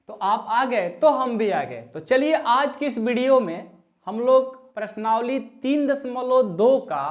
तो आप आ गए तो हम भी आ गए। तो चलिए आज की इस वीडियो में हम लोग प्रश्नावली 3.2 का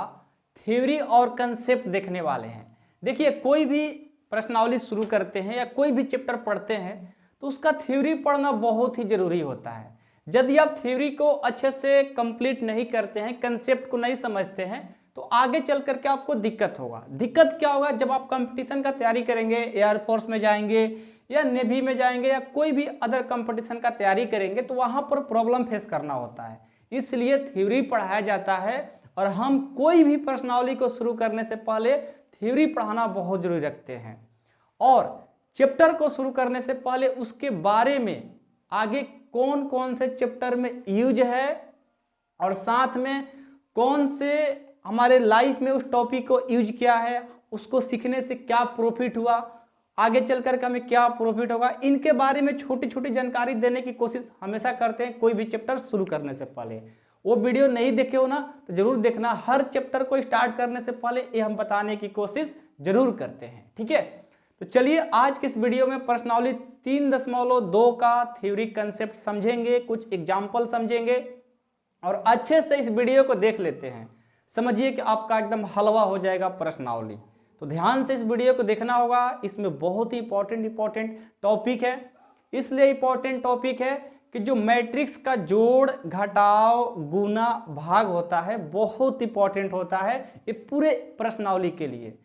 थ्योरी और कंसेप्ट देखने वाले हैं। देखिए कोई भी प्रश्नावली शुरू करते हैं या कोई भी चैप्टर पढ़ते हैं तो उसका थ्योरी पढ़ना बहुत ही जरूरी होता है। यदि आप थ्योरी को अच्छे से कंप्लीट नहीं करते हैं, कंसेप्ट को नहीं समझते हैं, तो आगे चल करके आपको दिक्कत होगा। दिक्कत क्या होगा? जब आप कंपटीशन का तैयारी करेंगे, एयरफोर्स में जाएंगे या नेवी में जाएंगे या कोई भी अदर कंपटीशन का तैयारी करेंगे तो वहां पर प्रॉब्लम फेस करना होता है। इसलिए थ्योरी पढ़ाया जाता है और हम कोई भी प्रश्नावली को शुरू करने से पहले थ्योरी पढ़ाना बहुत जरूरी रखते हैं। और चैप्टर को शुरू करने से पहले उसके बारे में आगे कौन कौन से चैप्टर में यूज है और साथ में कौन से हमारे लाइफ में उस टॉपिक को यूज किया है, उसको सीखने से क्या प्रॉफिट हुआ, आगे चल करके हमें क्या प्रॉफिट होगा, इनके बारे में छोटी छोटी जानकारी देने की कोशिश हमेशा करते हैं कोई भी चैप्टर शुरू करने से पहले। वो वीडियो नहीं देखे हो ना तो जरूर देखना। हर चैप्टर को स्टार्ट करने से पहले ये हम बताने की कोशिश जरूर करते हैं, ठीक है। तो चलिए आज के इस वीडियो में प्रश्नावली 3.2 का थ्योरी कंसेप्ट समझेंगे, कुछ एग्जाम्पल समझेंगे और अच्छे से इस वीडियो को देख लेते हैं। समझिए कि आपका एकदम हलवा हो जाएगा प्रश्नावली। तो ध्यान से इस वीडियो को देखना होगा। इसमें बहुत ही इंपॉर्टेंट टॉपिक है। इसलिए इंपॉर्टेंट टॉपिक है कि जो मैट्रिक्स का जोड़, घटाव, गुना, भाग होता है बहुत इंपॉर्टेंट होता है ये पूरे प्रश्नावली के लिए।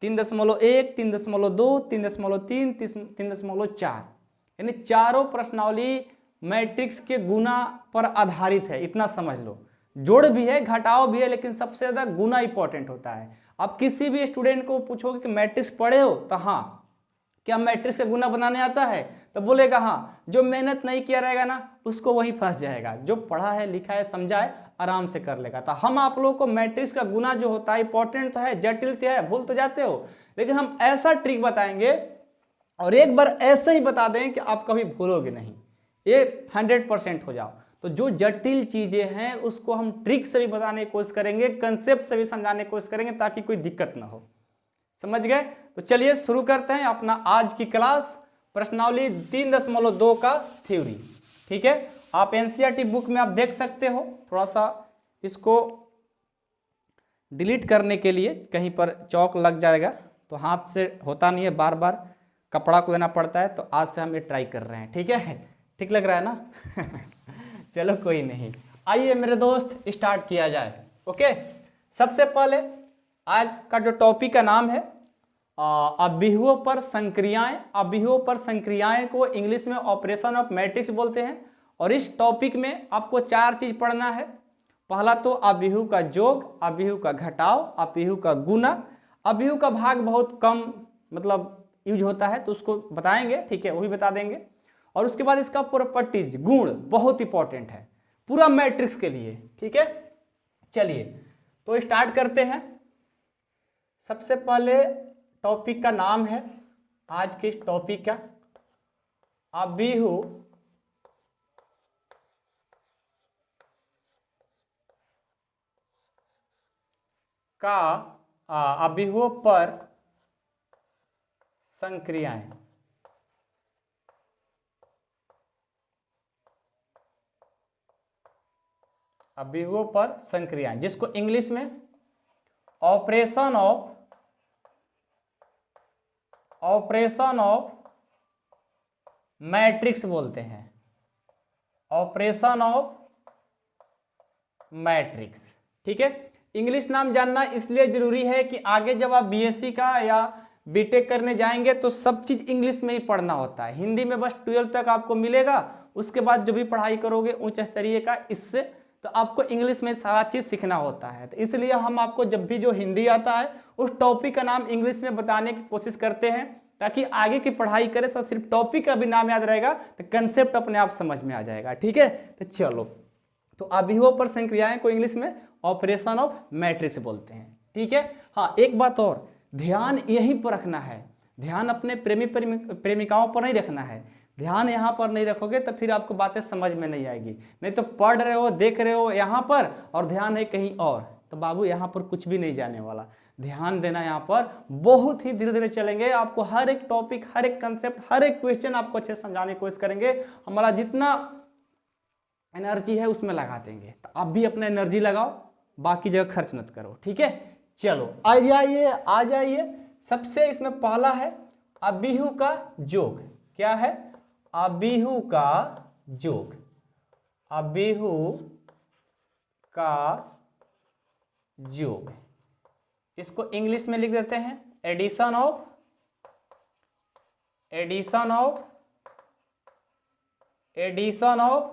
3.1, 3.2, 3.3, 3.4 यानी चारों प्रश्नावली मैट्रिक्स के गुना पर आधारित है, इतना समझ लो। जोड़ भी है, घटाव भी है, लेकिन सबसे ज्यादा गुना इंपॉर्टेंट होता है। आप किसी भी स्टूडेंट को पूछोगे कि मैट्रिक्स पढ़े हो तो हाँ, क्या मैट्रिक्स का गुना बनाने आता है तो बोलेगा हाँ। जो मेहनत नहीं किया रहेगा ना उसको वहीं फंस जाएगा। जो पढ़ा है, लिखा है, समझा है आराम से कर लेगा। तो हम आप लोगों को मैट्रिक्स का गुना जो होता है इंपॉर्टेंट तो है, जटिल तो है, भूल तो जाते हो, लेकिन हम ऐसा ट्रिक बताएंगे और एक बार ऐसे ही बता दें कि आप कभी भूलोगे नहीं, ये 100% हो जाओ। तो जो जटिल चीजें हैं उसको हम ट्रिक से भी बताने की कोशिश करेंगे, कंसेप्ट से भी समझाने की कोशिश करेंगे ताकि कोई दिक्कत ना हो। समझ गए? तो चलिए शुरू करते हैं अपना आज की क्लास, प्रश्नावली 3.2 का थ्योरी। ठीक है, आप एनसीईआरटी बुक में आप देख सकते हो। थोड़ा सा इसको डिलीट करने के लिए कहीं पर चौक लग जाएगा तो हाथ से होता नहीं है, बार बार कपड़ा को लेना पड़ता है। तो आज से हम ये ट्राई कर रहे हैं, ठीक है। ठीक लग रहा है ना? चलो कोई नहीं, आइए मेरे दोस्त स्टार्ट किया जाए। ओके, सबसे पहले आज का जो टॉपिक का नाम है अभिहुओं पर संक्रियाएं। अभिहुओं पर संक्रियाएं को इंग्लिश में ऑपरेशन ऑफ मैट्रिक्स बोलते हैं। और इस टॉपिक में आपको 4 चीज पढ़ना है। पहला तो अभिहु का योग, अभिहु का घटाव, अभिहु का गुना। अभिहु का भाग बहुत कम मतलब यूज होता है तो उसको बताएंगे, ठीक है, वो भी बता देंगे। और उसके बाद इसका प्रॉपर्टीज, गुण बहुत इंपॉर्टेंट है पूरा मैट्रिक्स के लिए, ठीक है। चलिए तो स्टार्ट करते हैं। सबसे पहले टॉपिक का नाम है आज के टॉपिक का अभिहु का अभिहुओं पर संक्रियाएं। अभिहुओं पर संक्रियाएं, जिसको इंग्लिश में ऑपरेशन ऑफ मैट्रिक्स बोलते हैं। ऑपरेशन ऑफ मैट्रिक्स, ठीक है। इंग्लिश नाम जानना इसलिए जरूरी है कि आगे जब आप बीएससी का या बीटेक करने जाएंगे तो सब चीज इंग्लिश में ही पढ़ना होता है। हिंदी में बस 12 तक आपको मिलेगा, उसके बाद जो भी पढ़ाई करोगे उच्च स्तरीय का, इससे तो आपको इंग्लिश में सारा चीज सीखना होता है। तो इसलिए हम आपको जब भी जो हिंदी आता है उस टॉपिक का नाम इंग्लिश में बताने की कोशिश करते हैं ताकि आगे की पढ़ाई करे तो सिर्फ टॉपिक का भी नाम याद रहेगा तो कंसेप्ट अपने आप समझ में आ जाएगा, ठीक है। तो चलो, तो अभिहुओं पर संक्रियाएं को इंग्लिश में ऑपरेशन ऑफ मैट्रिक्स बोलते हैं, ठीक है। हाँ, एक बात और ध्यान यहीं पर रखना है, ध्यान अपने प्रेमिकाओं पर नहीं रखना है। ध्यान यहाँ पर नहीं रखोगे तो फिर आपको बातें समझ में नहीं आएगी। नहीं तो पढ़ रहे हो, देख रहे हो यहाँ पर और ध्यान है कहीं और, तो बाबू यहाँ पर कुछ भी नहीं जाने वाला। ध्यान देना, यहाँ पर बहुत ही धीरे धीरे चलेंगे, आपको हर एक टॉपिक, हर एक कंसेप्ट, हर एक क्वेश्चन आपको अच्छे से समझाने की कोशिश करेंगे। हमारा जितना एनर्जी है उसमें लगा देंगे, तो आप भी अपना एनर्जी लगाओ, बाकी जगह खर्च मत करो, ठीक है। चलो आ जाइए। सबसे इसमें पहला है अबिहु का जोग। क्या है? अबिहु का जोग। अबिहु का जोग, इसको इंग्लिश में लिख देते हैं addition of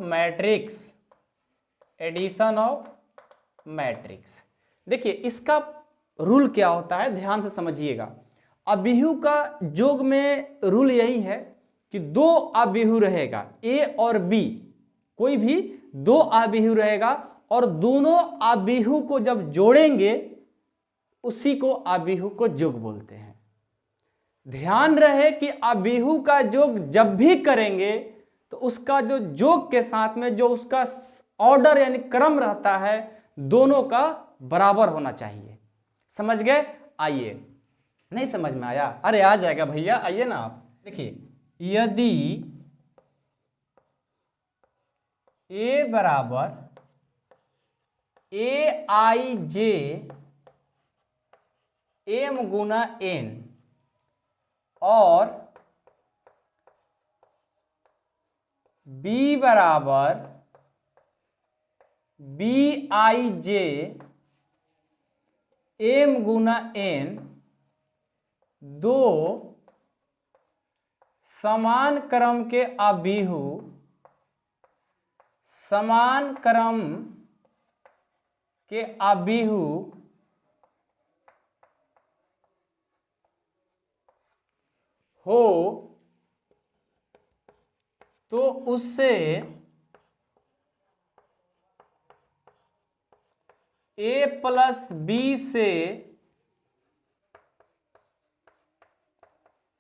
matrix. Addition of matrix. देखिए इसका रूल क्या होता है, ध्यान से समझिएगा। अबिहु का जोग में रूल यही है कि दो अबिहु रहेगा, ए और बी, कोई भी दो अबिहु रहेगा, और दोनों अबिहु को जब जोड़ेंगे उसी को अबिहु को जोग बोलते हैं। ध्यान रहे कि अबिहु का जोग जब भी करेंगे तो उसका जो जोग के साथ में जो उसका ऑर्डर यानी क्रम रहता है दोनों का बराबर होना चाहिए। समझ गए? आइए, नहीं समझ में आया? अरे आ जाएगा भैया, आइए ना आप। देखिए यदि a बराबर aij m गुना n और b बराबर bij m गुना n, दो समान क्रम के अबिहु, समान क्रम के अबिहु हो तो उससे a प्लस बी से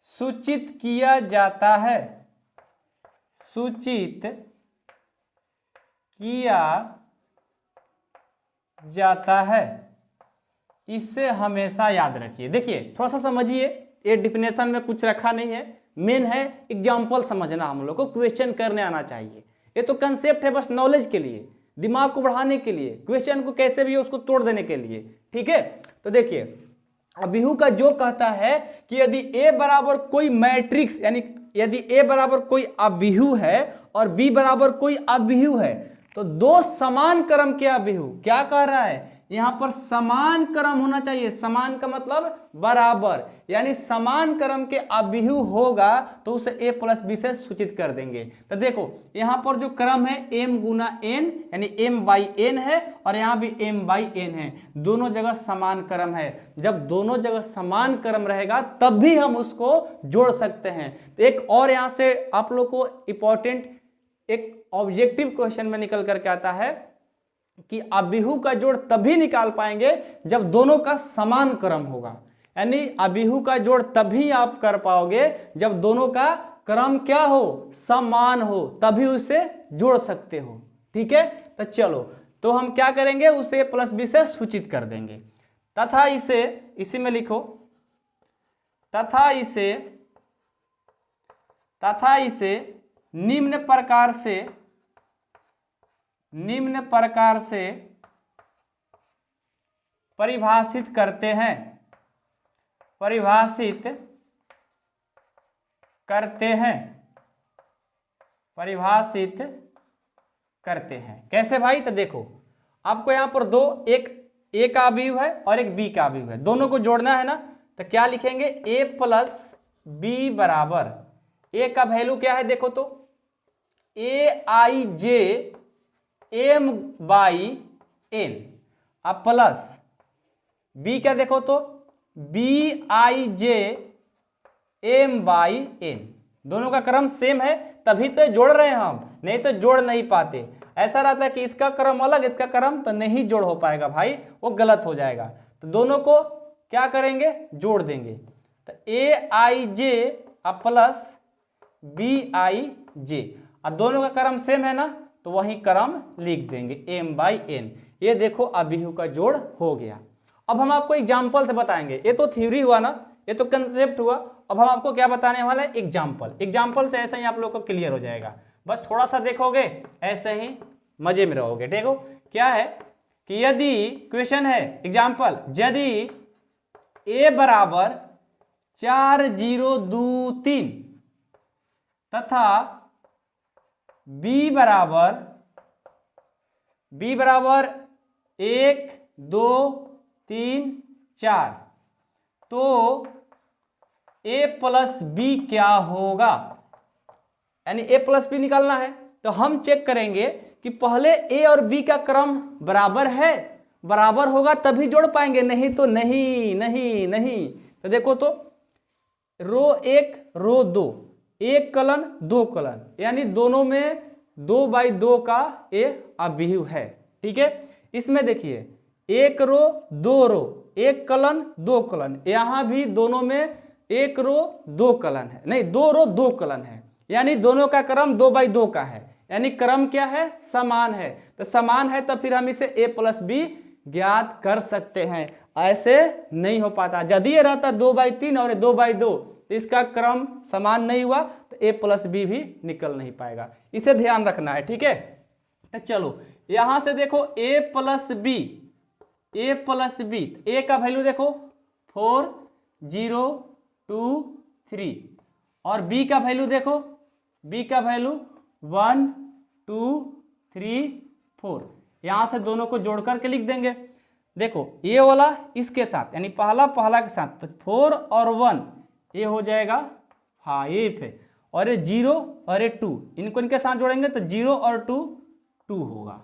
सूचित किया जाता है। सूचित किया जाता है। इसे हमेशा याद रखिए। देखिए थोड़ा सा समझिए, ये डिफिनेशन में कुछ रखा नहीं है, मेन है एग्जाम्पल समझना। हम लोग को क्वेश्चन करने आना चाहिए। ये तो कंसेप्ट है बस नॉलेज के लिए, दिमाग को बढ़ाने के लिए, क्वेश्चन को कैसे भी उसको तोड़ देने के लिए, ठीक है। तो देखिए अबिहु का जो कहता है कि यदि a बराबर कोई मैट्रिक्स, यानी यदि a बराबर कोई अबिहु है और b बराबर कोई अबिहु है, तो दो समान क्रम के अबिहु, क्या कह रहा है यहां पर, समान क्रम होना चाहिए। समान का मतलब बराबर, यानी समान क्रम के अबिहु होगा तो उसे a प्लस बी से सूचित कर देंगे। तो देखो यहां पर जो क्रम है m गुना n, यानी m बाई n है, और यहां भी m बाई n है, दोनों जगह समान क्रम है। जब दोनों जगह समान क्रम रहेगा तब भी हम उसको जोड़ सकते हैं। तो एक और यहां से आप लोग को इंपॉर्टेंट एक ऑब्जेक्टिव क्वेश्चन में निकल करके आता है कि अबिहु का जोड़ तभी निकाल पाएंगे जब दोनों का समान क्रम होगा। यानी अबिहु का जोड़ तभी आप कर पाओगे जब दोनों का क्रम क्या हो, समान हो, तभी उसे जोड़ सकते हो, ठीक है। तो चलो, तो हम क्या करेंगे, उसे प्लस बी से सूचित कर देंगे। तथा इसे, इसी में लिखो, तथा इसे निम्न प्रकार से परिभाषित करते हैं। परिभाषित करते हैं कैसे भाई? तो देखो आपको यहां पर दो, एक ए का अबिहु है और एक बी का अबिहु है, दोनों को जोड़ना है ना। तो क्या लिखेंगे, a प्लस बी बराबर, ए का वैल्यू क्या है देखो तो, aij m बाई n, अब प्लस b क्या देखो तो, bij m बाई n, दोनों का क्रम सेम है तभी तो जोड़ रहे हैं हम, नहीं तो जोड़ नहीं पाते। ऐसा रहता है कि इसका क्रम अलग, इसका क्रम तो नहीं जोड़ हो पाएगा भाई, वो गलत हो जाएगा। तो दोनों को क्या करेंगे, जोड़ देंगे। तो aij अब प्लस bij, अब दोनों का क्रम सेम है ना, तो वही क्रम लिख देंगे m बाई n। ये देखो अबिहु का जोड़ हो गया। अब हम आपको एग्जाम्पल से बताएंगे। ये तो थ्योरी हुआ ना, ये तो कंसेप्ट हुआ। अब हम आपको क्या बताने वाले हैं, एग्जाम्पल। एग्जाम्पल से ऐसे ही आप लोग को क्लियर हो जाएगा। बस थोड़ा सा देखोगे ऐसे ही मजे में रहोगे। देखो क्या है कि यदि क्वेश्चन है एग्जाम्पल, यदि a बराबर 4 0 2 3 तथा b बराबर 1 2 3 4 तो a प्लस बी क्या होगा, यानी a प्लस बी निकालना है। तो हम चेक करेंगे कि पहले a और b का क्रम बराबर है, बराबर होगा तभी जोड़ पाएंगे, नहीं तो नहीं नहीं नहीं। तो देखो तो रो 1 रो 2, 1 कलन 2 कलन, यानी दोनों में 2/2 का a अभिव्यय है। ठीक है, इसमें देखिए 1 रो 2 रो, 1 कलन 2 कलन, यहां भी दोनों में 1 रो 2 कलन है, नहीं 2 रो 2 कलन है, यानी दोनों का क्रम 2/2 का है, यानी क्रम क्या है, समान है। तो समान है तो फिर हम इसे a प्लस बी ज्ञात कर सकते हैं। ऐसे नहीं हो पाता, यदि ये रहता 2/3 और 2/2 तो इसका क्रम समान नहीं हुआ तो a प्लस बी भी निकल नहीं पाएगा, इसे ध्यान रखना है। ठीक है, तो चलो यहां से देखो a प्लस बी, a का वैल्यू देखो 4 0 2 3 और b का वैल्यू देखो, b का वैल्यू 1 2 3 4। यहां से दोनों को जोड़ करके लिख देंगे। देखो ये वाला इसके साथ, यानी पहला के साथ, तो 4 और 1 ये हो जाएगा 5, और ये 0 और ये 2, इनको इनके साथ जोड़ेंगे तो 0 और 2 2 होगा।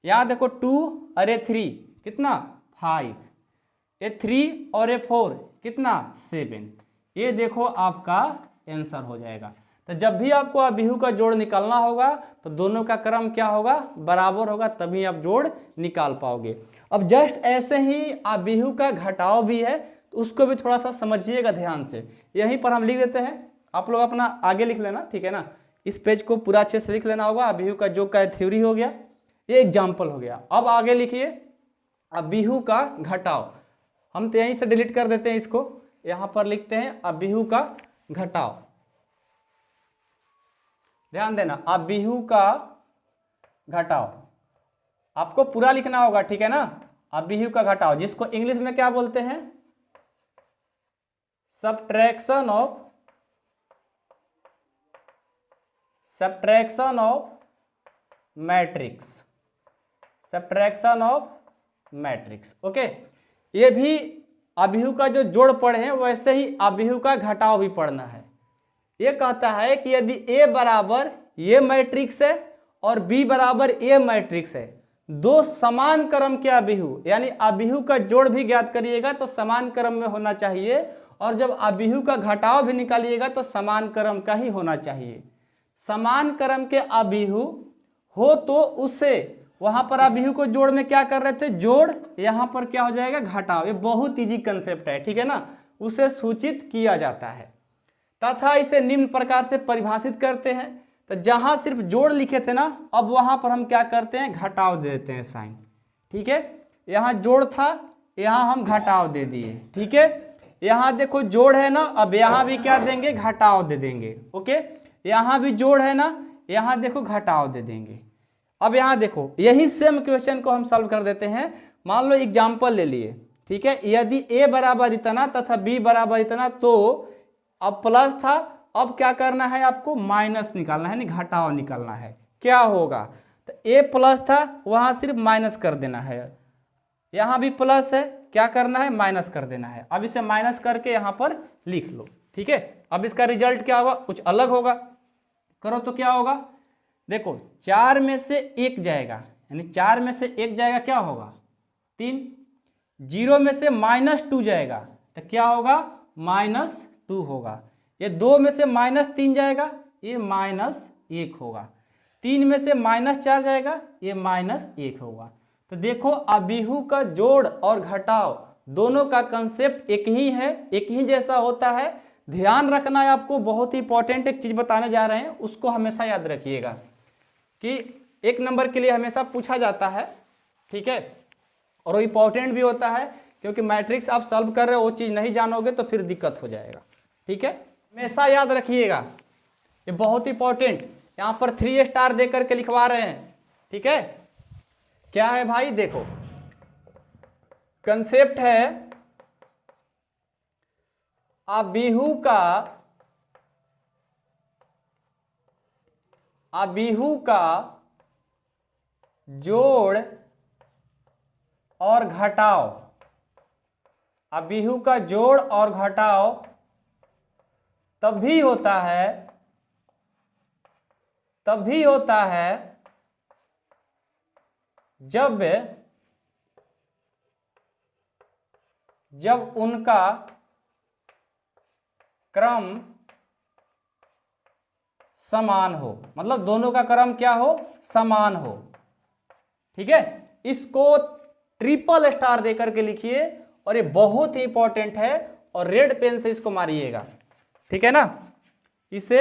यहाँ देखो 2 और ये 3 कितना 5, ये 3 और ये 4 कितना 7। ये देखो आपका आंसर हो जाएगा। तो जब भी आपको अभिव्यय का जोड़ निकालना होगा तो दोनों का क्रम क्या होगा, बराबर होगा, तभी आप जोड़ निकाल पाओगे। अब जस्ट ऐसे ही अभिव्यय का घटाव भी है, तो उसको भी थोड़ा सा समझिएगा ध्यान से। यहीं पर हम लिख देते हैं, आप लोग अपना आगे लिख लेना, ठीक है ना। इस पेज को पूरा अच्छे से लिख लेना होगा। अभिव्यय का जो का थ्योरी हो गया, ये एग्जाम्पल हो गया। अब आगे लिखिए अभिव्यय का घटाव। हम तो यहीं से डिलीट कर देते हैं इसको, यहाँ पर लिखते हैं अभिव्यय का घटाव। ध्यान देना, अभिव्यय का घटाव आपको पूरा लिखना होगा, ठीक है ना। अभिव्यय का घटाव, जिसको इंग्लिश में क्या बोलते हैं, सब्ट्रैक्शन ऑफ मैट्रिक्स। ओके, ये भी अभिव्यय का जो जोड़ पढ़े हैं वैसे ही अभिव्यय का घटाव भी पढ़ना है। ये कहता है कि यदि A बराबर ये मैट्रिक्स है और B बराबर A मैट्रिक्स है, दो समान क्रम के अभिव्यय, यानी अभिव्यय का जोड़ भी ज्ञात करिएगा तो समान क्रम में होना चाहिए, और जब अभिव्यय का घटाव भी निकालिएगा तो समान क्रम का ही होना चाहिए। समान क्रम के अभिव्यय हो तो उससे वहां पर अभिव्यय को जोड़ में क्या कर रहे थे, जोड़, यहां पर क्या हो जाएगा, घटाव। ये बहुत इजी कंसेप्ट है, ठीक है ना। उसे सूचित किया जाता है तथा इसे निम्न प्रकार से परिभाषित करते हैं। तो जहां सिर्फ जोड़ लिखे थे ना, अब वहां पर हम क्या करते हैं, घटाव दे देते हैं साइन। ठीक है, यहां जोड़ था, यहां हम घटाव दे दिए। ठीक है, यहां देखो जोड़ है ना, अब यहां भी क्या देंगे, घटाव दे देंगे। ओके, यहां भी जोड़ है ना, यहां देखो घटाव दे देंगे। अब यहां देखो यही सेम क्वेश्चन को हम सॉल्व कर देते हैं। मान लो एग्जाम्पल ले लिए, ठीक है। यदि a बराबर इतना तथा b बराबर इतना, तो अब प्लस था, अब क्या करना है आपको, माइनस निकालना है, नहीं घटाव निकालना है। क्या होगा, तो a प्लस था, वहां सिर्फ माइनस कर देना है। यहां भी प्लस है, क्या करना है, माइनस कर देना है। अब इसे माइनस करके यहां पर लिख लो, ठीक है। अब इसका रिजल्ट क्या होगा, कुछ अलग होगा। करो तो क्या होगा, देखो 4 में से 1 जाएगा, यानी 4 में से 1 जाएगा, क्या होगा 3। 0 में से -2 जाएगा तो क्या होगा, -2 होगा। ये 2 में से -3 जाएगा, ये -1 होगा। 3 में से -4 जाएगा, ये -1 होगा। तो देखो अभिव्यय का जोड़ और घटाव दोनों का कंसेप्ट एक ही है, एक ही जैसा होता है। ध्यान रखना है आपको, बहुत ही इंपॉर्टेंट एक चीज बताने जा रहे हैं, उसको हमेशा याद रखिएगा कि 1 नंबर के लिए हमेशा पूछा जाता है, ठीक है। और वो इंपॉर्टेंट भी होता है क्योंकि मैट्रिक्स आप सॉल्व कर रहे हो वो चीज़ नहीं जानोगे तो फिर दिक्कत हो जाएगा। ठीक है, हमेशा याद रखिएगा, ये बहुत इंपॉर्टेंट। यहाँ पर 3 स्टार दे करके लिखवा रहे हैं। ठीक है, क्या है भाई, देखो कंसेप्ट है अबीहू का जोड़ और घटाव, अबीहू का जोड़ और घटाव तभी होता है जब उनका क्रम समान हो, मतलब दोनों का क्रम क्या हो, समान हो। ठीक है, इसको ट्रिपल स्टार देकर के लिखिए और ये बहुत ही इंपॉर्टेंट है और रेड पेन से इसको मारिएगा। ठीक है ना, इसे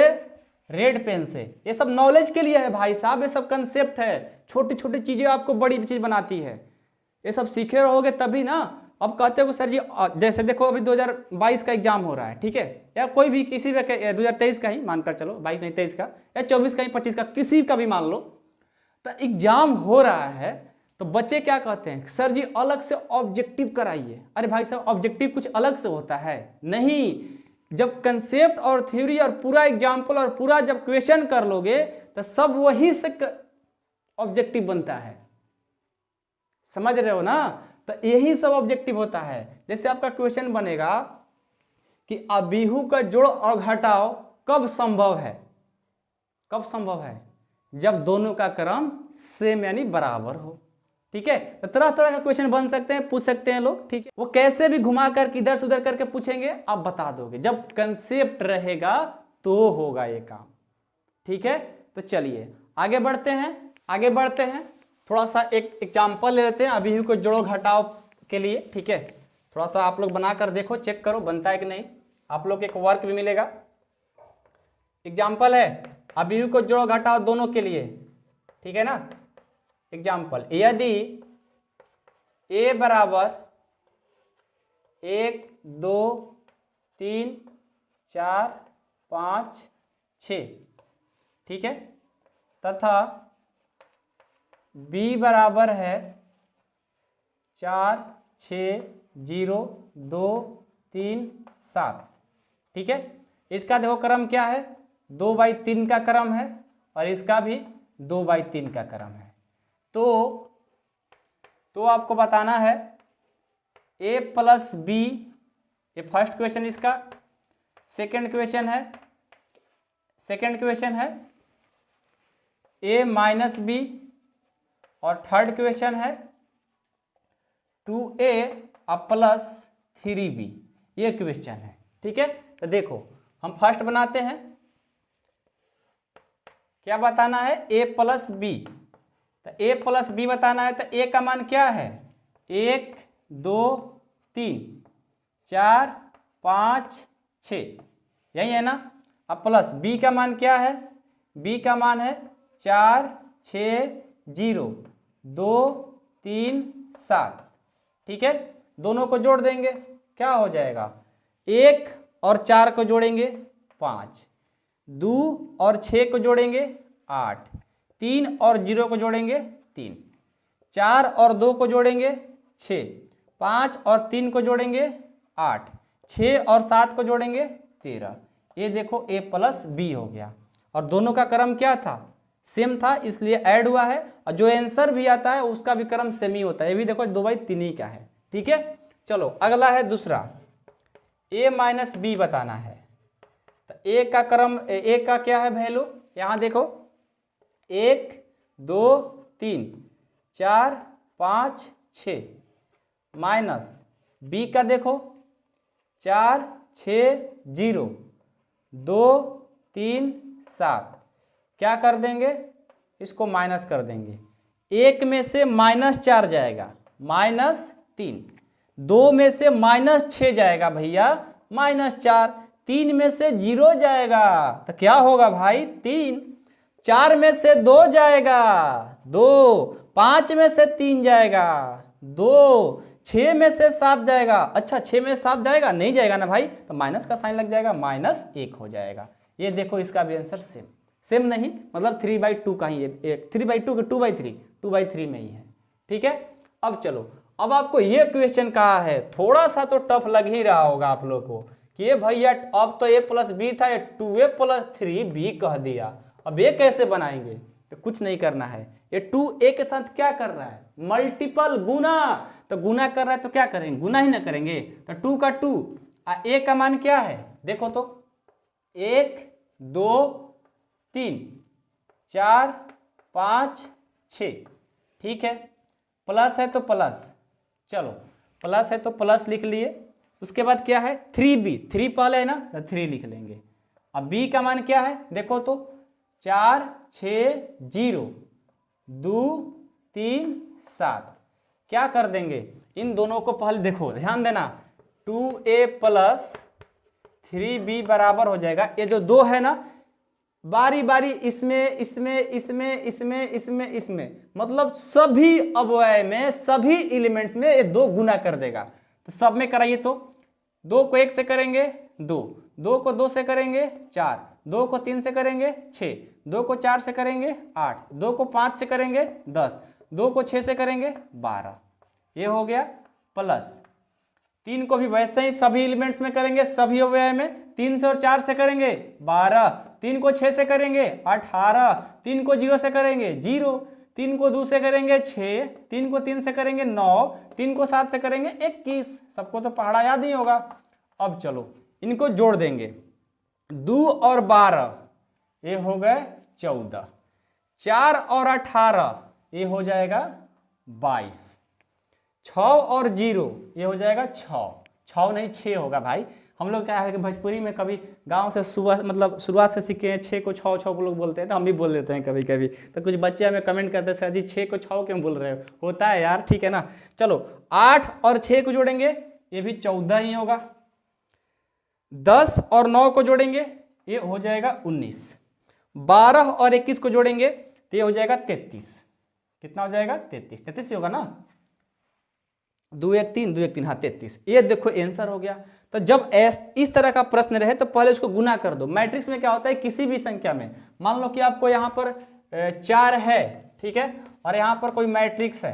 रेड पेन से, ये सब नॉलेज के लिए है भाई साहब, ये सब कंसेप्ट है, छोटी छोटी चीजें आपको बड़ी चीज बनाती है। ये सब सीखे रहोगे तभी ना। अब कहते हो सर जी, जैसे देखो अभी 2022 का एग्जाम हो रहा है, ठीक है, या कोई भी किसी भी 2023 का ही मानकर चलो, 22 नहीं 23 का या 24 का ही 25 का किसी का भी मान लो, तो एग्जाम हो रहा है तो बच्चे क्या कहते हैं, सर जी अलग से ऑब्जेक्टिव कराइए। अरे भाई साहब, ऑब्जेक्टिव कुछ अलग से होता है नहीं। जब कंसेप्ट और थ्योरी और पूरा एग्जाम्पल और पूरा जब क्वेश्चन कर लोगे तो सब वही से ऑब्जेक्टिव बनता है। समझ रहे हो ना, तो यही सब ऑब्जेक्टिव होता है। जैसे आपका क्वेश्चन बनेगा कि अबीहू का जोड़ और घटाव कब संभव है, कब संभव है, जब दोनों का क्रम सेम यानी बराबर हो। ठीक है, तो तरह तरह का क्वेश्चन बन सकते हैं, पूछ सकते हैं लोग। ठीक है, वो कैसे भी घुमा कर इधर से उधर करके पूछेंगे, आप बता दोगे। जब कंसेप्ट रहेगा तो होगा ये काम। ठीक है, तो चलिए आगे बढ़ते हैं, थोड़ा सा एक एग्जाम्पल ले लेते हैं अबीहू को जोड़ो घटाव के लिए। ठीक है, थोड़ा सा आप लोग बनाकर देखो, चेक करो बनता है कि नहीं, आप लोग एक वर्क भी मिलेगा। एग्जाम्पल है अबीहू को जोड़ो घटाव दोनों के लिए। ठीक है ना, एग्जाम्पल, यदि a बराबर 1 2 3 4 5 6, ठीक है, तथा b बराबर है 4 6 0 2 3 7। ठीक है, इसका देखो क्रम क्या है, 2/3 का क्रम है और इसका भी 2/3 का क्रम है। तो आपको बताना है a प्लस बी, ये फर्स्ट क्वेश्चन इसका। सेकंड क्वेश्चन है a माइनस बी और थर्ड क्वेश्चन है 2a प्लस 3b, ये क्वेश्चन है। ठीक है, तो देखो हम फर्स्ट बनाते हैं, क्या बताना है, a प्लस बी। तो a प्लस बी बताना है, तो a का मान क्या है, 1 2 3 4 5 6, यही है ना। अब प्लस b का मान क्या है, b का मान है 4 6 0 2 3 7। ठीक है, दोनों को जोड़ देंगे, क्या हो जाएगा, 1 और 4 को जोड़ेंगे 5, 2 और 6 को जोड़ेंगे 8, 3 और 0 को जोड़ेंगे 3, 4 और 2 को जोड़ेंगे 6, 5 और 3 को जोड़ेंगे 8, 6 और 7 को जोड़ेंगे 13। ये देखो a प्लस बी हो गया और दोनों का क्रम क्या था, सेम था, इसलिए ऐड हुआ है। और जो आंसर भी आता है उसका भी क्रम सेम ही होता है। ये भी देखो 2/3 ही का है। ठीक है, चलो अगला है दूसरा, a माइनस बी बताना है। तो a का क्रम, a का क्या है वैल्यू, यहाँ देखो 1 2 3 4 5 6 माइनस b का देखो 4 6 0 2 3 7, क्या कर देंगे, इसको माइनस कर देंगे। 1 में से -4 जाएगा, -3, 2 में से -6 जाएगा भैया, -4, 3 में से 0 जाएगा तो क्या होगा भाई 3, 4 में से 2 जाएगा 2, 5 में से 3 जाएगा 2, 6 में से 7 जाएगा। अच्छा 6 में से 7 जाएगा, नहीं जाएगा ना भाई, तो माइनस का साइन लग जाएगा, -1 हो जाएगा। ये देखो इसका भी आंसर सेम नहीं, मतलब 3/2 का ही है, 3/2 के 2/3, 2/3 में ही है। ठीक है, अब चलो, अब आपको ये क्वेश्चन कहा है, थोड़ा सा तो टफ लग ही रहा होगा आप लोग को कि ये भैया अब तो a + b था, ये 2a + 3b कह दिया, अब ये कैसे बनाएंगे? तो कुछ नहीं करना है, ये 2a के साथ क्या कर रहा है? मल्टीपल, गुना। तो गुना कर रहा है तो क्या करेंगे? गुना ही ना करेंगे। तो 2 का 2, a का मान क्या है? देखो तो 1 2 3 4 5 6, ठीक है, प्लस है तो प्लस, चलो प्लस है तो प्लस लिख लिए। उसके बाद क्या है? 3b, 3 पहले है ना, तो 3 लिख लेंगे। अब b का मान क्या है? देखो तो 4 6 0 2 3 7, क्या कर देंगे? इन दोनों को पहले देखो, ध्यान देना, 2a + 3b बराबर हो जाएगा, ये जो 2 है ना, बारी बारी इसमें इसमें इसमें इसमें इसमें इसमें, मतलब सभी अवयव में, सभी एलिमेंट्स में ये 2 गुना कर देगा। तो सब में कराइए तो 2 को 1 से करेंगे 2, 2 को 2 से करेंगे 4, 2 को 3 से करेंगे 6, 2 को 4 से करेंगे 8, 2 को 5 से करेंगे 10, 2 को 6 से करेंगे 12, ये हो गया प्लस। 3 को भी वैसे ही सभी एलिमेंट्स में करेंगे, सभी अवयव में, 3 से और 4 से करेंगे 12, 3 को 6 से करेंगे 18, 3 को 0 से करेंगे 0, 3 को 2 से करेंगे 6, 3 को 3 से करेंगे 9, 3 को 7 से करेंगे 21। सबको तो पहाड़ा याद नहीं होगा। अब चलो इनको जोड़ देंगे, 2 और 12 ये हो गए 14, 4 और 18 ये हो जाएगा 22, 6 और 0 ये हो जाएगा 6 नहीं 6 होगा भाई। हम लोग क्या है कि भोजपुरी में कभी गांव से सुबह मतलब शुरुआत से सीखे हैं, 6 को 6 लोग बोलते हैं, तो हम भी बोल देते हैं कभी कभी। तो कुछ बच्चे हमें कमेंट करते हैं, सर जी 6 को 6 क्यों बोल रहे हो? होता है यार, ठीक है ना। चलो 8 और 6 को जोड़ेंगे, ये भी 14 ही होगा। 10 और 9 को जोड़ेंगे, ये हो जाएगा 19। 12 और 21 को जोड़ेंगे तो ये हो जाएगा 33। कितना हो जाएगा? 33। 33 ही होगा ना, 2 1 3 2 1 3, हाँ 33। ये देखो आंसर हो गया। तो जब इस तरह का प्रश्न रहे तो पहले उसको गुना कर दो। मैट्रिक्स में क्या होता है, किसी भी संख्या में, मान लो कि आपको यहाँ पर 4 है, ठीक है, और यहाँ पर कोई मैट्रिक्स है,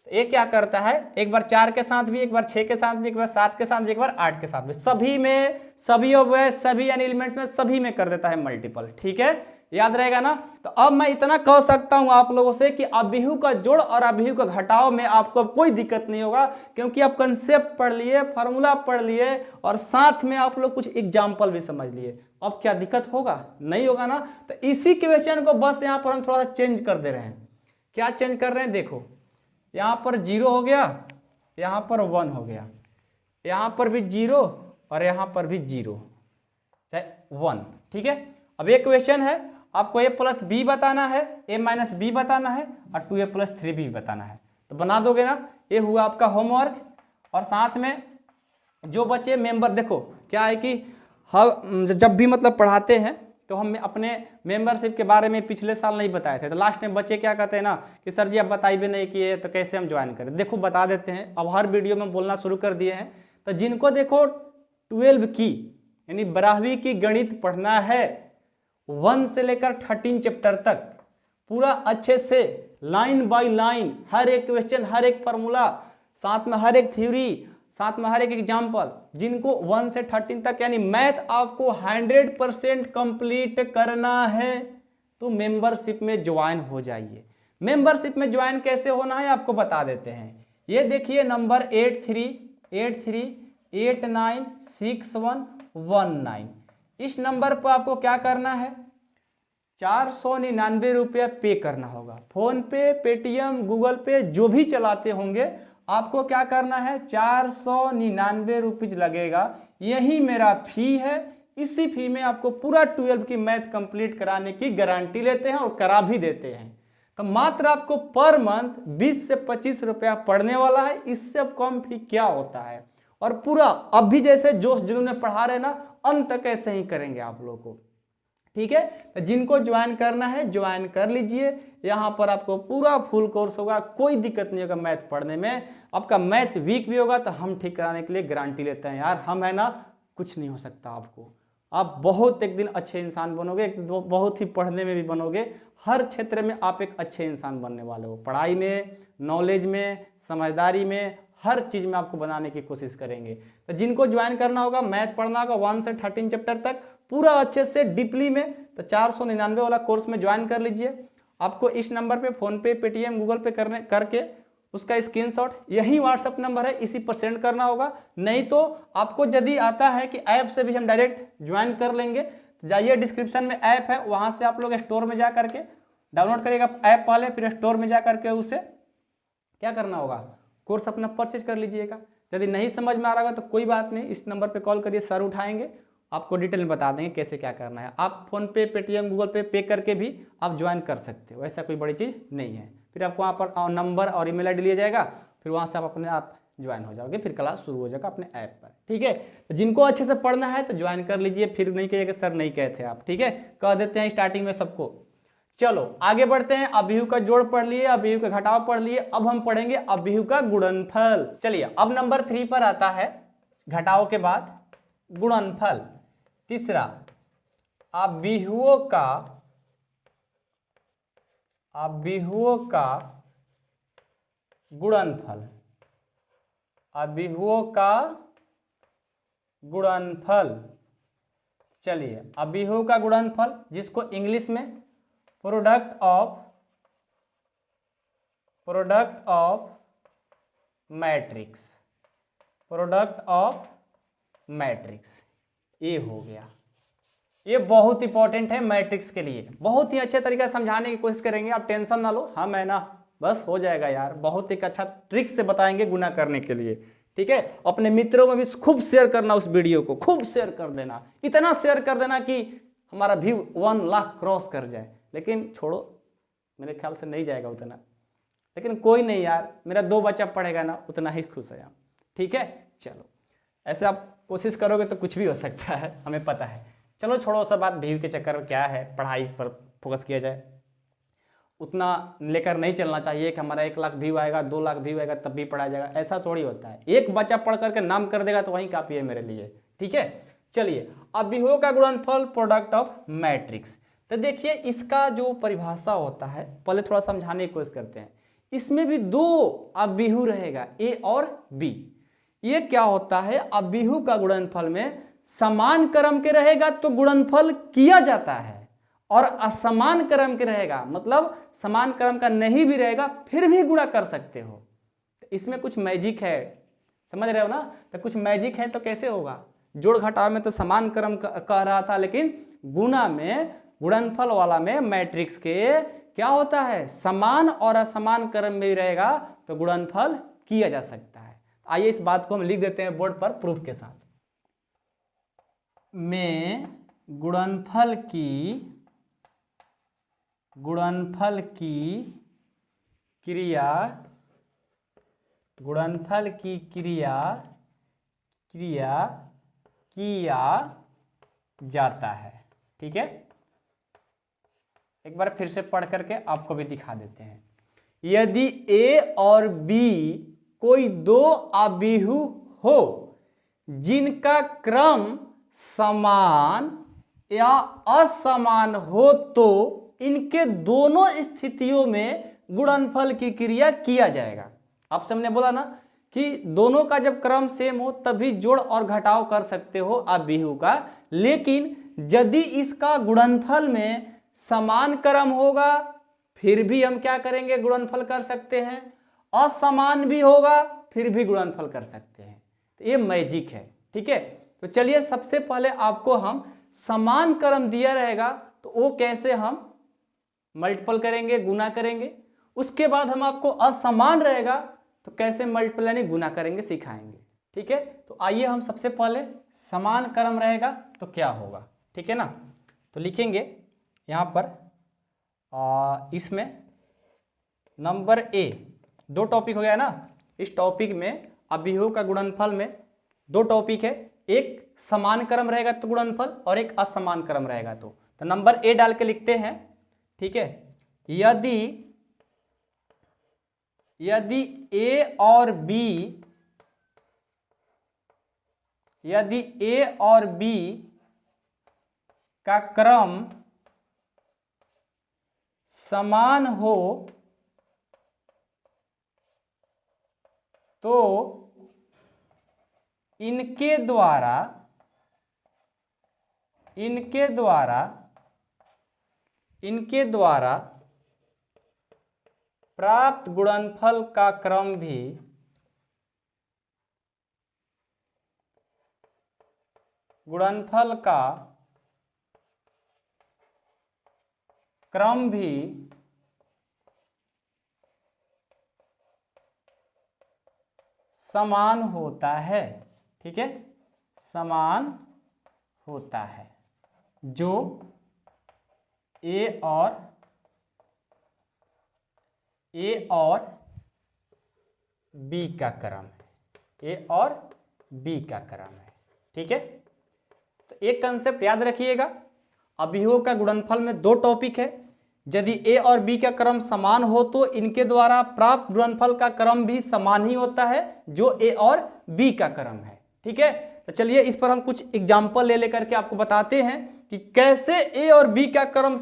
तो ये क्या करता है, एक बार 4 के साथ भी, एक बार 6 के साथ भी, एक बार 7 के साथ भी, एक बार 8 के साथ भी, सभी में, सभी अवयव, सभी एलिमेंट्स में, सभी में कर देता है मल्टीपल। ठीक है, याद रहेगा ना। तो अब मैं इतना कह सकता हूं आप लोगों से कि अभिहु का जोड़ और अभिहु का घटाव में आपको कोई दिक्कत नहीं होगा, क्योंकि आप कंसेप्ट पढ़ लिए, फॉर्मूला पढ़ लिए, और साथ में आप लोग कुछ एग्जाम्पल भी समझ लिए। अब क्या दिक्कत होगा? नहीं होगा ना। तो इसी क्वेश्चन को बस यहाँ पर हम थोड़ा सा चेंज कर दे रहे हैं। क्या चेंज कर रहे हैं? देखो यहाँ पर 0 हो गया, यहाँ पर 1 हो गया, यहाँ पर भी 0 और यहाँ पर भी 0 चाहे 1। ठीक है, अब एक क्वेश्चन है, आपको a + b बताना है, a - b बताना है, और 2a + 3b बताना है। तो बना दोगे ना, ये हुआ आपका होमवर्क। और साथ में जो बच्चे मेंबर, देखो क्या है कि हम जब भी मतलब पढ़ाते हैं तो हम अपने मेंबरशिप के बारे में पिछले साल नहीं बताए थे, तो लास्ट में बच्चे क्या कहते हैं ना कि सर जी आप बताई भी नहीं किए, तो कैसे हम ज्वाइन करें। देखो बता देते हैं, अब हर वीडियो में बोलना शुरू कर दिए हैं। तो जिनको देखो 12 की यानी 12वीं की गणित पढ़ना है, 1 से लेकर 13 चैप्टर तक पूरा अच्छे से लाइन बाय लाइन, हर एक क्वेश्चन, हर एक फार्मूला, साथ में हर एक थ्योरी, साथ में हर एक एग्जाम्पल, जिनको 1 से 13 तक यानी मैथ आपको 100% कंप्लीट करना है, तो मेंबरशिप में ज्वाइन हो जाइए। मेंबरशिप में ज्वाइन कैसे होना है आपको बता देते हैं। ये देखिए नंबर 83896119, इस नंबर पर आपको क्या करना है, 499 रुपया पे करना होगा। फोन पे, पेटीएम, गूगल पे जो भी चलाते होंगे, आपको क्या करना है, 499 रुपीज लगेगा। यही मेरा फी है। इसी फी में आपको पूरा 12 की मैथ कंप्लीट कराने की गारंटी लेते हैं और करा भी देते हैं। तो मात्र आपको पर मंथ 20 से 25 रुपया पड़ने वाला है। इससे अब कम फी क्या होता है। और पूरा अब भी जैसे जोश जुनून में पढ़ा रहे ना, अंत तक ऐसे ही करेंगे आप लोगों को। ठीक है, तो जिनको ज्वाइन करना है ज्वाइन कर लीजिए। यहाँ पर आपको पूरा फुल कोर्स होगा, कोई दिक्कत नहीं होगा मैथ पढ़ने में। आपका मैथ वीक भी होगा तो हम ठीक कराने के लिए गारंटी लेते हैं यार, हम है ना, कुछ नहीं हो सकता आपको। आप बहुत एक दिन अच्छे इंसान बनोगे, बहुत ही पढ़ने में भी बनोगे, हर क्षेत्र में आप एक अच्छे इंसान बनने वाले हो। पढ़ाई में, नॉलेज में, समझदारी में, हर चीज़ में आपको बनाने की कोशिश करेंगे। तो जिनको ज्वाइन करना होगा, मैथ पढ़ना होगा 1 से 13 चैप्टर तक पूरा अच्छे से डीपली में, तो 499 वाला कोर्स में ज्वाइन कर लीजिए। आपको इस नंबर पे फ़ोनपे, पेटीएम, गूगल पे करके उसका स्क्रीनशॉट यही व्हाट्सअप नंबर है, इसी पर सेंड करना होगा। नहीं तो आपको यदि आता है कि ऐप से भी हम डायरेक्ट ज्वाइन कर लेंगे, तो जाइए डिस्क्रिप्शन में ऐप है, वहाँ से आप लोग स्टोर में जा करके डाउनलोड करिएगा ऐप पहले, फिर स्टोर में जा करके उसे क्या करना होगा, कोर्स अपना परचेज कर लीजिएगा। यदि नहीं समझ में आ रहा होगा तो कोई बात नहीं, इस नंबर पे कॉल करिए, सर उठाएंगे, आपको डिटेल में बता देंगे कैसे क्या करना है। आप फोन पे, पेटीएम, गूगल पे करके भी आप ज्वाइन कर सकते हो, ऐसा कोई बड़ी चीज़ नहीं है। फिर आपको वहाँ पर नंबर और ईमेल आईडी लिया जाएगा, फिर वहाँ से आप अपने आप ज्वाइन हो जाओगे, फिर क्लास शुरू हो जाएगा अपने ऐप पर। ठीक है, तो जिनको अच्छे से पढ़ना है तो ज्वाइन कर लीजिए, फिर नहीं कहिएगा सर नहीं कहते आप। ठीक है, कह देते हैं स्टार्टिंग में सबको। चलो आगे बढ़ते हैं। अभिहु का जोड़ पढ़ लिए, अभिहु का घटाव पढ़ लिए, अब हम पढ़ेंगे अभिहु का गुणनफल। चलिए अब नंबर 3 पर आता है घटाव के बाद गुणनफल। तीसरा, अभिहुओं का गुणनफल। अभिहुओं का गुणनफल। चलिए अभिहु का गुणनफल, जिसको इंग्लिश में product of matrix, product of matrix, ये हो गया। ये बहुत इंपॉर्टेंट है मैट्रिक्स के लिए, बहुत ही अच्छे तरीके से समझाने की कोशिश करेंगे, आप टेंशन ना लो, हम है ना, बस हो जाएगा यार। बहुत एक अच्छा ट्रिक से बताएंगे गुना करने के लिए। ठीक है, अपने मित्रों में भी खूब शेयर करना, उस वीडियो को खूब शेयर कर देना, इतना शेयर कर देना कि हमारा व्यू 1 लाख क्रॉस कर जाए। लेकिन छोड़ो, मेरे ख्याल से नहीं जाएगा उतना, लेकिन कोई नहीं यार, मेरा 2 बच्चा पढ़ेगा ना, उतना ही खुश है हम। ठीक है, चलो ऐसे आप कोशिश करोगे तो कुछ भी हो सकता है, हमें पता है। चलो छोड़ो सब बात, व्यू के चक्कर में क्या है, पढ़ाई इस पर फोकस किया जाए। उतना लेकर नहीं चलना चाहिए कि हमारा 1 लाख व्यू आएगा, 2 लाख व्यू आएगा तब भी पढ़ा जाएगा, ऐसा थोड़ी होता है। एक बच्चा पढ़ करके नाम कर देगा तो वही काफी है मेरे लिए। ठीक है, चलिए अभिहुओं का गुणनफल प्रोडक्ट ऑफ मैट्रिक्स। तो देखिए इसका जो परिभाषा होता है, पहले थोड़ा समझाने की कोशिश करते हैं। इसमें भी 2 अभिहु रहेगा, ए और बी। ये क्या होता है, अभिहु का गुणनफल में समान क्रम के रहेगा तो गुणनफल किया जाता है, और असमान क्रम के रहेगा, मतलब समान क्रम का नहीं भी रहेगा फिर भी गुणा कर सकते हो। तो इसमें कुछ मैजिक है, समझ रहे हो ना। तो कुछ मैजिक है तो कैसे होगा, जोड़ घटाव में तो समान क्रम कह रहा था, लेकिन गुणा में, गुणनफल वाला में मैट्रिक्स के क्या होता है, समान और असमान क्रम में भी रहेगा तो गुणनफल किया जा सकता है। आइए इस बात को हम लिख देते हैं बोर्ड पर प्रूफ के साथ। में गुणनफल की क्रिया किया जाता है। ठीक है, एक बार फिर से पढ़ करके आपको भी दिखा देते हैं। यदि ए और बी कोई 2 अभिहु हो जिनका क्रम समान या असमान हो, तो इनके दोनों स्थितियों में गुणनफल की क्रिया किया जाएगा। आप सबने बोला ना कि दोनों का जब क्रम सेम हो तभी जोड़ और घटाव कर सकते हो अभिहु का, लेकिन यदि इसका गुणनफल में समान क्रम होगा फिर भी हम क्या करेंगे, गुणनफल कर सकते हैं, असमान भी होगा फिर भी गुणनफल कर सकते हैं। तो ये मैजिक है। ठीक है, तो चलिए सबसे पहले आपको हम समान क्रम दिया रहेगा तो वो कैसे हम मल्टीपल करेंगे, गुना करेंगे। उसके बाद हम आपको असमान रहेगा तो कैसे मल्टीपल यानी गुना करेंगे सिखाएंगे। ठीक है, तो आइए हम सबसे पहले समान क्रम रहेगा तो क्या होगा। ठीक है ना, तो लिखेंगे यहाँ पर इसमें नंबर ए, 2 टॉपिक हो गया ना। इस टॉपिक में अभिहु का गुणनफल में 2 टॉपिक है, एक समान क्रम रहेगा तो गुणनफल और एक असमान क्रम रहेगा तो नंबर ए डाल के लिखते हैं, ठीक है। यदि ए और बी का क्रम समान हो तो इनके द्वारा प्राप्त गुणनफल का क्रम भी समान होता है, ठीक है, समान होता है, जो ए और बी का क्रम है, ठीक है। तो एक कंसेप्ट याद रखिएगा, अभियोग का गुणनफल में दो टॉपिक है। यदि ए और बी का क्रम समान हो तो इनके द्वारा प्राप्त गुणनफल का क्रम भी समान ही होता है, जो ए और बी का क्रम है, ठीक है। तो चलिए इस पर हम कुछ एग्जाम्पल ले लेकर के आपको बताते हैं कि कैसे ए और बी का क्रम